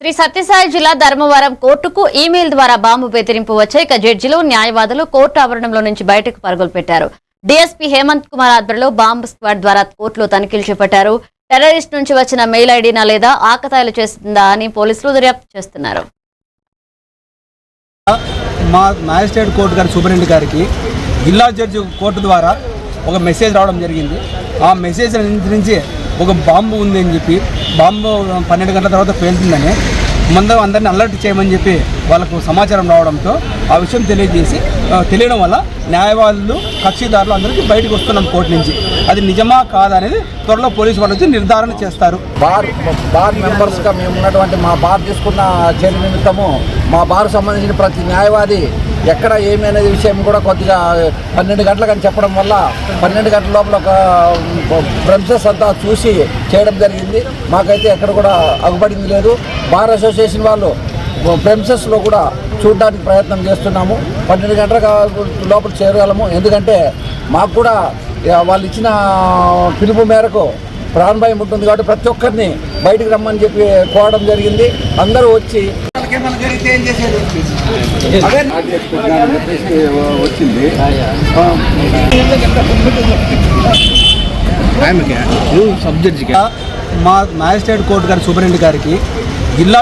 శ్రీ సత్యసాయి జిల్లా ధర్మవరం కోర్టుకు ఈమెయిల్ ద్వారా బాంబు బెదిరింపు వచ్చాయి. ఇక జడ్జిలు, న్యాయవాదులు కోర్టు ఆవరణంలో నుంచి బయటకు పరుగులు పెట్టారు. డీఎస్పీ హేమంత్ కుమార్ ఆధ్వర్యంలో బాంబు స్క్వాడ్ ద్వారా కోర్టులో తనిఖీలు చేపట్టారు. టెర్రరిస్ట్ నుంచి వచ్చిన మెయిల్ ఐడీనా లేదా ఆకతాయిలు చేస్తుందా అని పోలీసులు దర్యాప్తు చేస్తున్నారు. మా మ్యాజిస్ట్రేట్ కోర్టు గారి సూపరింటెండెంట్ గారికి జిల్లా జడ్జి కోర్టు ద్వారా ఒక మెసేజ్ రావడం జరిగింది. ఆ మెసేజ్ నుంచి ఒక బాంబు ఉంది అని చెప్పి, బాంబు 12 గంటల తర్వాత పేలుతుందని ముందు అందరినీ అలర్ట్ చేయమని చెప్పి వాళ్ళకు సమాచారం రావడంతో ఆ విషయం తెలియడం వల్ల న్యాయవాదులు, కక్షిదారులు అందరికీ బయటకు వస్తున్నాం కోర్టు నుంచి. అది నిజమా కాదా అనేది త్వరలో పోలీసు వాళ్ళు వచ్చి నిర్ధారణ చేస్తారు. బార్ మెంబర్స్గా మేము ఉన్నటువంటి మా బార్ తీసుకున్న చర్య నిమిత్తము మా బార్ సంబంధించిన ప్రతి న్యాయవాది ఎక్కడ ఏమి అనేది విషయం కూడా కొద్దిగా 12 గంటలకు అని చెప్పడం వల్ల 12 గంటల లోపల ఒక ప్రెమిసెస్ అంతా చూసి చేయడం జరిగింది. మాకైతే ఎక్కడ కూడా అగుపడింది లేదు. బార్ అసోసియేషన్ వాళ్ళు ప్రెమిసెస్లో కూడా చూడడానికి ప్రయత్నం చేస్తున్నాము. 12 గంటల లోపల చేరగలము. ఎందుకంటే మాకు కూడా వాళ్ళు ఇచ్చిన పిలుపు మేరకు ప్రాణభయం ఉంటుంది కాబట్టి ప్రతి ఒక్కరిని బయటికి రమ్మని చెప్పి కోరడం జరిగింది. అందరూ వచ్చి వచ్చింది. మా మ్యాజిస్ట్రేట్ కోర్టు గారి సూపరింటెండెంట్ గారికి జిల్లా